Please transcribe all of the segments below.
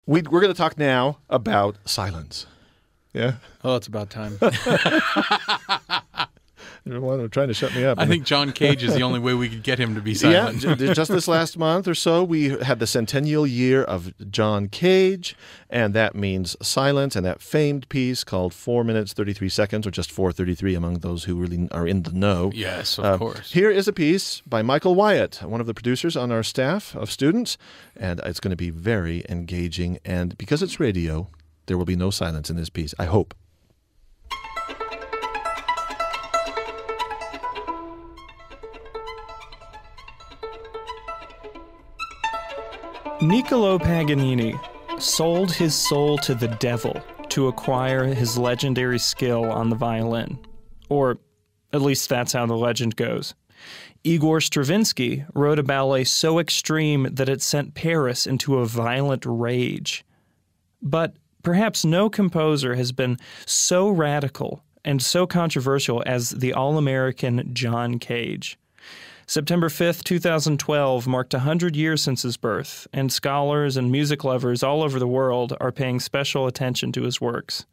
We're going to talk now about silence. Yeah? Oh, it's about time. You're trying to shut me up. I think John Cage is the only way we could get him to be silent. Yeah, just this last month or so, we had the centennial year of John Cage, and that means silence, and that famed piece called 4 minutes, 33 seconds, or just 4:33 among those who really are in the know. Yes, of course. Here is a piece by Michael Wyatt, one of the producers on our staff of students, and it's going to be very engaging, and because it's radio, there will be no silence in this piece, I hope. Niccolò Paganini sold his soul to the devil to acquire his legendary skill on the violin. Or at least that's how the legend goes. Igor Stravinsky wrote a ballet so extreme that it sent Paris into a violent rage. But perhaps no composer has been so radical and so controversial as the all-American John Cage. September 5th, 2012 marked 100 years since his birth, and scholars and music lovers all over the world are paying special attention to his works.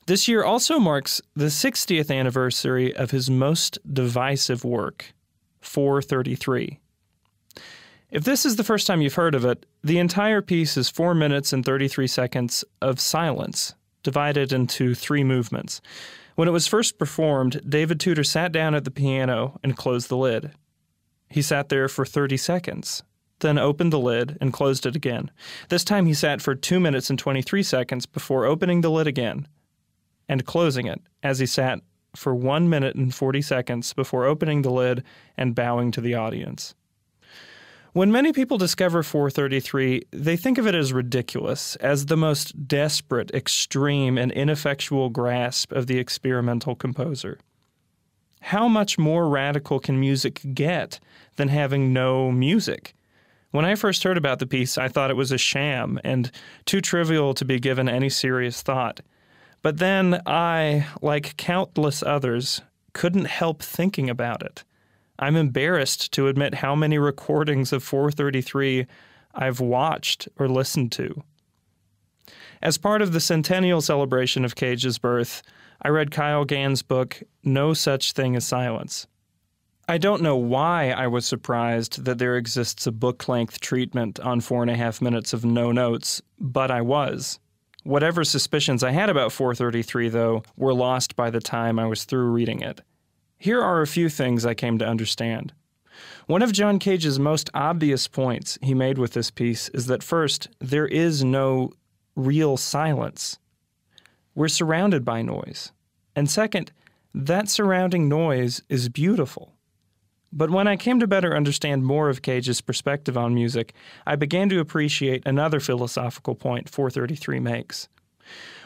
This year also marks the 60th anniversary of his most divisive work, 4:33. If this is the first time you've heard of it, the entire piece is 4 minutes and 33 seconds of silence, divided into 3 movements. When it was first performed, David Tudor sat down at the piano and closed the lid. He sat there for 30 seconds, then opened the lid and closed it again. This time he sat for 2 minutes and 23 seconds before opening the lid again and closing it, as he sat for 1 minute and 40 seconds before opening the lid and bowing to the audience. When many people discover 4:33, they think of it as ridiculous, as the most desperate, extreme, and ineffectual grasp of the experimental composer. How much more radical can music get than having no music? When I first heard about the piece, I thought it was a sham and too trivial to be given any serious thought. But then I, like countless others, couldn't help thinking about it. I'm embarrassed to admit how many recordings of 4:33 I've watched or listened to. As part of the centennial celebration of Cage's birth, I read Kyle Gann's book, No Such Thing as Silence. I don't know why I was surprised that there exists a book-length treatment on 4.5 minutes of no notes, but I was. Whatever suspicions I had about 4:33, though, were lost by the time I was through reading it. Here are a few things I came to understand. One of John Cage's most obvious points he made with this piece is that first, there is no real silence. We're surrounded by noise. And second, that surrounding noise is beautiful. But when I came to better understand more of Cage's perspective on music, I began to appreciate another philosophical point 4:33 makes.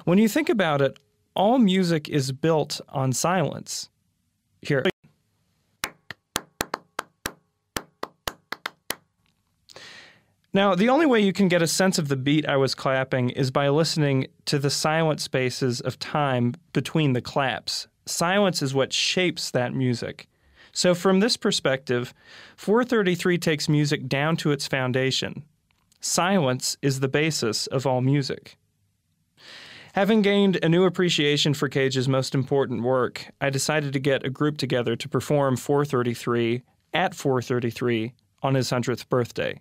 When you think about it, all music is built on silence. Here. Now, the only way you can get a sense of the beat I was clapping is by listening to the silent spaces of time between the claps. Silence is what shapes that music. So from this perspective, 4:33 takes music down to its foundation. Silence is the basis of all music. Having gained a new appreciation for Cage's most important work, I decided to get a group together to perform 4:33 at 4:33 on his 100th birthday.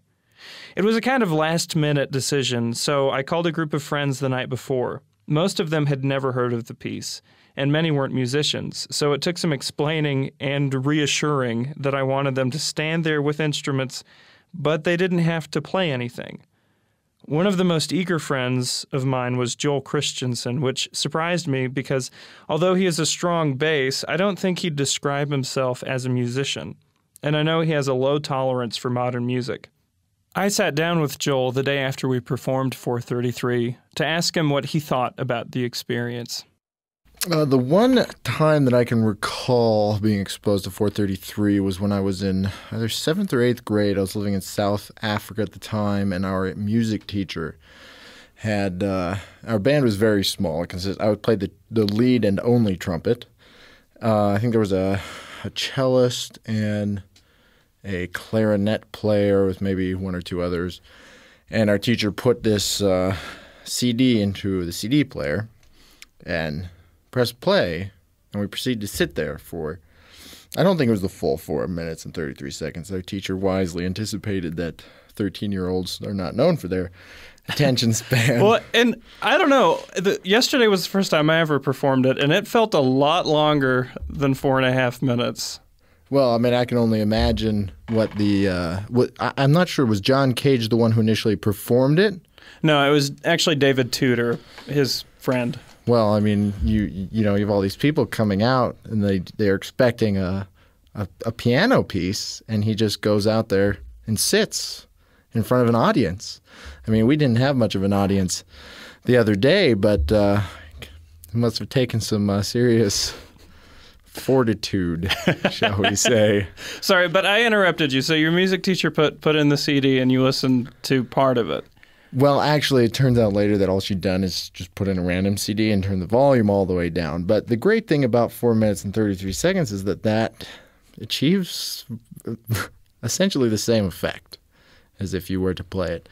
It was a kind of last-minute decision, so I called a group of friends the night before. Most of them had never heard of the piece, and many weren't musicians, so it took some explaining and reassuring that I wanted them to stand there with instruments, but they didn't have to play anything. One of the most eager friends of mine was Joel Christensen, which surprised me because although he has a strong bass, I don't think he'd describe himself as a musician, and I know he has a low tolerance for modern music. I sat down with Joel the day after we performed 4:33 to ask him what he thought about the experience. The one time that I can recall being exposed to 4:33 was when I was in either 7th or 8th grade. I was living in South Africa at the time, and our music teacher had our band was very small. I would play the lead and only trumpet. I think there was a cellist and a clarinet player with maybe one or two others. And our teacher put this CD into the CD player and pressed play, and we proceeded to sit there for, I don't think it was the full 4 minutes and 33 seconds. Our teacher wisely anticipated that 13-year-olds are not known for their attention span. Well, and I don't know. Yesterday was the first time I ever performed it, and it felt a lot longer than 4.5 minutes. Well, I mean, I can only imagine what I'm not sure, was John Cage the one who initially performed it? No, it was actually David Tudor, his friend. Well, I mean, you know, you have all these people coming out, and they're expecting a piano piece, and he just goes out there and sits in front of an audience. I mean, we didn't have much of an audience the other day, but he must have taken some serious fortitude, shall we say. Sorry, but I interrupted you. So your music teacher put in the CD and you listened to part of it. Well, actually, it turns out later that all she'd done is just put in a random CD and turn the volume all the way down. But the great thing about 4 minutes and 33 seconds is that achieves essentially the same effect as if you were to play it.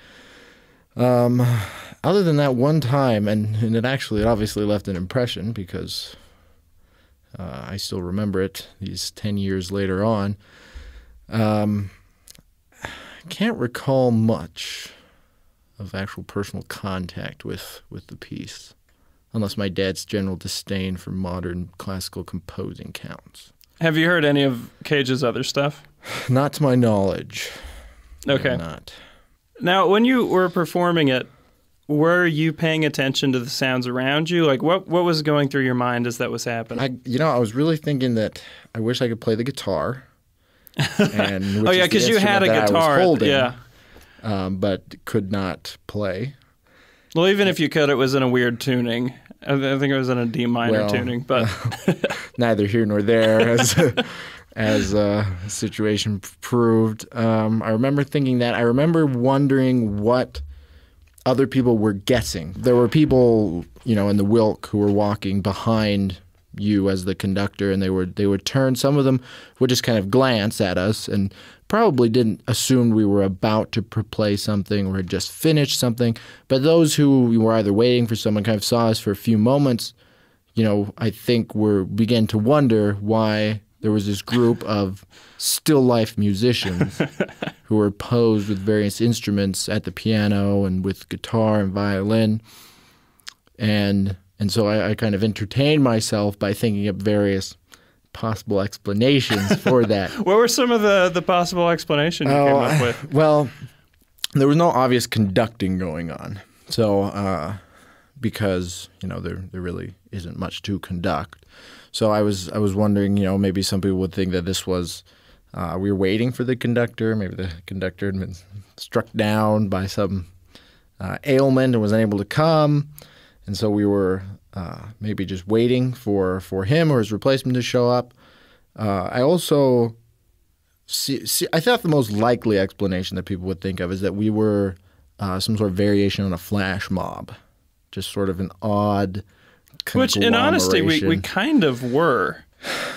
Other than that one time, and it obviously left an impression because I still remember it these 10 years later on. I can't recall much of actual personal contact with the piece, unless my dad's general disdain for modern classical composing counts. Have you heard any of Cage's other stuff? Not to my knowledge. Okay. Not. Now, when you were performing it, were you paying attention to the sounds around you? Like, what was going through your mind as that was happening? I was really thinking that I wish I could play the guitar. And oh, yeah, because you had a guitar. I was holding, yeah. But could not play. Well, even if you could, it was in a weird tuning. I think it was in a D minor tuning, but neither here nor there, as the situation proved. I remember thinking that. I remember wondering what other people were guessing. There were people, in the Wilk who were walking behind you as the conductor, and they would turn. Some of them would just kind of glance at us and probably didn't assume we were about to play something or had just finished something. But those who were either waiting for someone kind of saw us for a few moments, I think began to wonder why there was this group of still life musicians who were posed with various instruments at the piano and with guitar and violin. And so I kind of entertained myself by thinking of various possible explanations for that. What were some of the possible explanations you came up with? Well, there was no obvious conducting going on. So because, there really isn't much to conduct. So I was wondering, maybe some people would think that this was we were waiting for the conductor. Maybe the conductor had been struck down by some ailment and was unable to come. And so we were maybe just waiting for him or his replacement to show up. I also I thought the most likely explanation that people would think of is that we were some sort of variation on a flash mob, just sort of an odd Which, in honesty, we kind of were.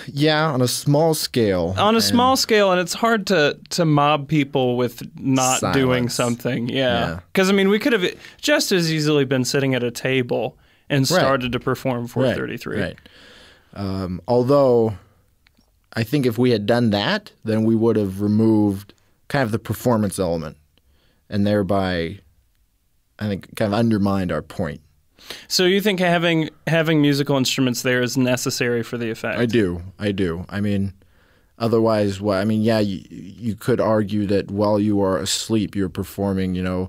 Yeah, on a small scale. On a small scale, and it's hard to mob people with not silence. Doing something. Yeah. Because, we could have just as easily been sitting at a table and started to perform 433. Right. Although, I think if we had done that, then we would have removed kind of the performance element and thereby, I think, kind of undermined our point. So you think having musical instruments there is necessary for the effect? I do. Otherwise, you could argue that while you are asleep, you're performing,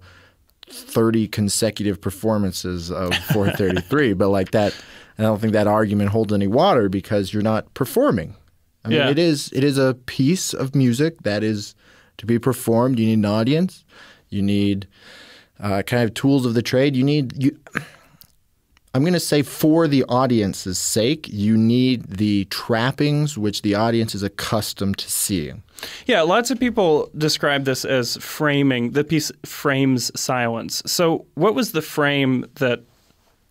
30 consecutive performances of 433. But like that, I don't think that argument holds any water because you're not performing. It is a piece of music that is to be performed. You need an audience. You need kind of tools of the trade. I'm going to say for the audience's sake, you need the trappings which the audience is accustomed to seeing. Yeah, lots of people describe this as framing. The piece frames silence. So what was the frame that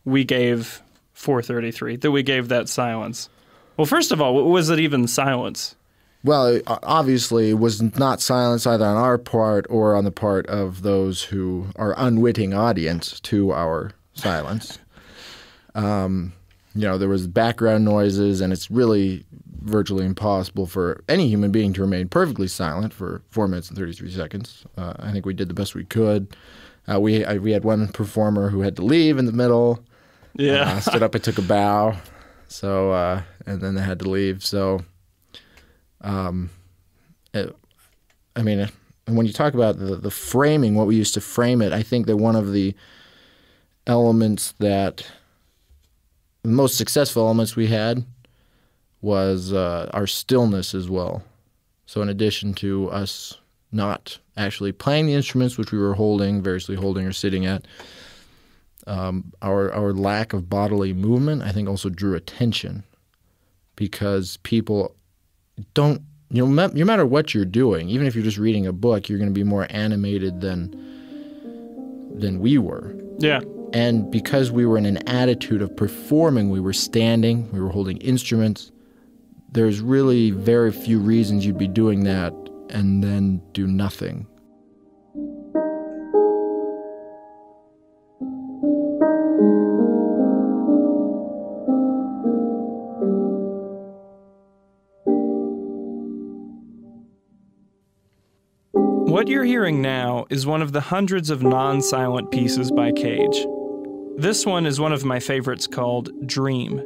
we gave 433, that we gave that silence? Well, first of all, was it even silence? Well, obviously, it was not silence either on our part or on the part of those who are unwitting audience to our silence. There was background noises, and it's really virtually impossible for any human being to remain perfectly silent for 4 minutes and 33 seconds. I think we did the best we could. We had one performer who had to leave in the middle. Yeah. Stood up and took a bow. So, and then they had to leave. So, and when you talk about the framing, what we used to frame it, I think that one of the elements the most successful elements we had was our stillness as well. So in addition to us not actually playing the instruments, which we were variously holding or sitting at, our lack of bodily movement, I think, also drew attention because people don't, no matter what you're doing, even if you're just reading a book, you're going to be more animated than we were. Yeah. And because we were in an attitude of performing, we were standing, we were holding instruments, there's really very few reasons you'd be doing that and then do nothing. What you're hearing now is one of the hundreds of non-silent pieces by Cage. This one is one of my favorites called Dream.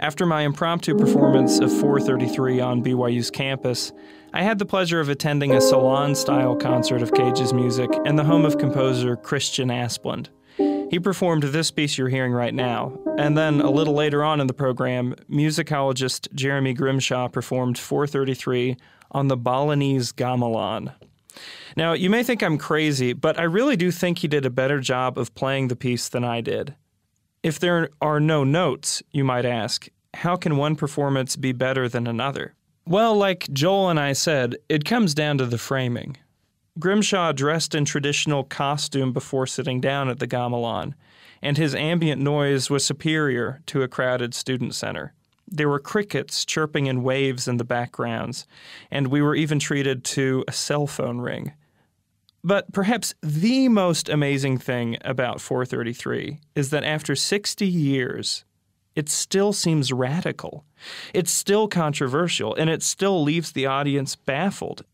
After my impromptu performance of 433 on BYU's campus, I had the pleasure of attending a salon-style concert of Cage's music in the home of composer Christian Asplund. He performed this piece you're hearing right now, and then a little later on in the program, musicologist Jeremy Grimshaw performed 433 on the Balinese gamelan. Now, you may think I'm crazy, but I really do think he did a better job of playing the piece than I did. If there are no notes, you might ask, how can one performance be better than another? Well, like Joel and I said, it comes down to the framing. Grimshaw dressed in traditional costume before sitting down at the gamelan, and his ambient noise was superior to a crowded student center. There were crickets chirping in waves in the backgrounds, and we were even treated to a cell phone ring. But perhaps the most amazing thing about 433 is that after 60 years, it still seems radical. It's still controversial, and it still leaves the audience baffled.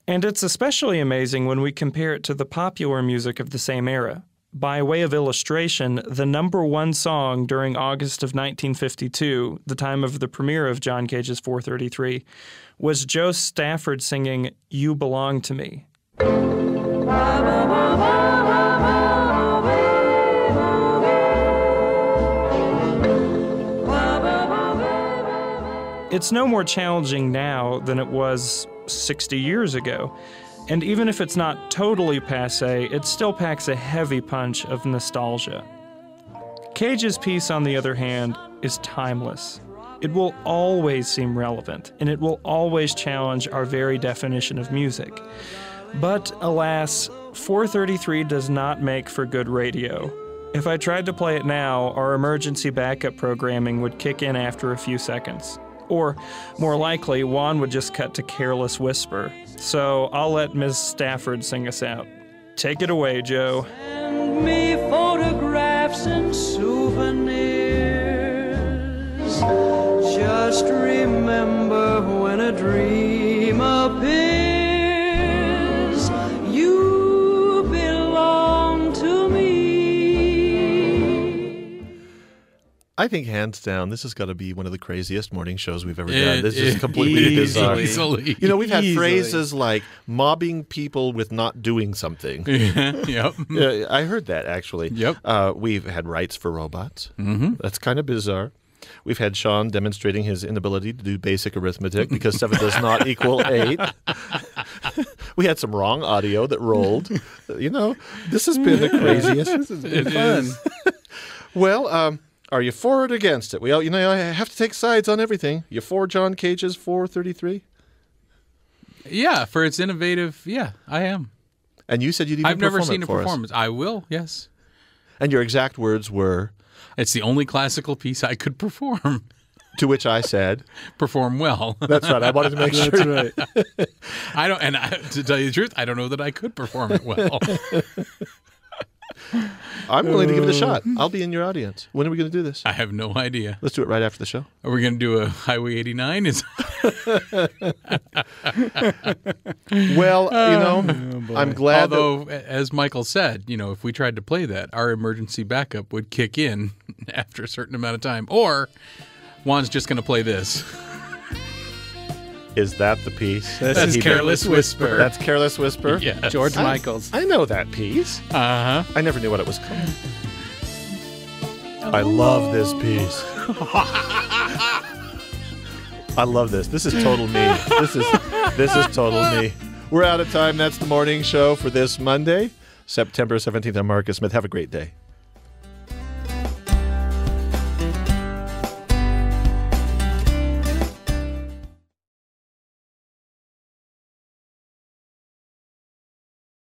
And it's especially amazing when we compare it to the popular music of the same era. By way of illustration, the number one song during August of 1952, the time of the premiere of John Cage's 433, was Joe Stafford singing "You Belong to Me." It's no more challenging now than it was 60 years ago. And even if it's not totally passé, it still packs a heavy punch of nostalgia. Cage's piece, on the other hand, is timeless. It will always seem relevant, and it will always challenge our very definition of music. But, alas, 433 does not make for good radio. If I tried to play it now, our emergency backup programming would kick in after a few seconds. Or, more likely, Juan would just cut to Careless Whisper. So I'll let Ms. Stafford sing us out. Take it away, Joe. Send me photographs and souvenirs. Just remember when a dream appears, you belong to me. I think hands down, this has got to be one of the craziest morning shows we've ever done. This is completely bizarre. Easily. You know, we've had phrases like mobbing people with not doing something. Yep. I heard that, actually. Yep. We've had rights for robots. Mm-hmm. That's kind of bizarre. We've had Sean demonstrating his inability to do basic arithmetic because 7 does not equal 8. We had some wrong audio that rolled. You know, this has been the craziest. This has been fun. Well, are you for or against it? Well, you know, I have to take sides on everything. You for John Cage's 433? Yeah, for its innovative, yeah, I am. And you said you'd even I've never perform seen it a for performance. us. I will, yes. And your exact words were? It's the only classical piece I could perform. To which I said, perform well. that's right. I wanted to make sure. That's right. To tell you the truth, I don't know that I could perform it well. I'm willing to give it a shot. I'll be in your audience. When are we going to do this? I have no idea. Let's do it right after the show. Are we going to do a Highway 89? Well, I'm glad Although, as Michael said, if we tried to play that, our emergency backup would kick in after a certain amount of time. Or Juan's just going to play this. Is that the piece? That's Careless Whisper. That's Careless Whisper? Yeah. George Michael's. I know that piece. Uh-huh. I never knew what it was called. I love this piece. I love this. This is total me. This is total me. We're out of time. That's the morning show for this Monday, September 17th. I'm Marcus Smith. Have a great day.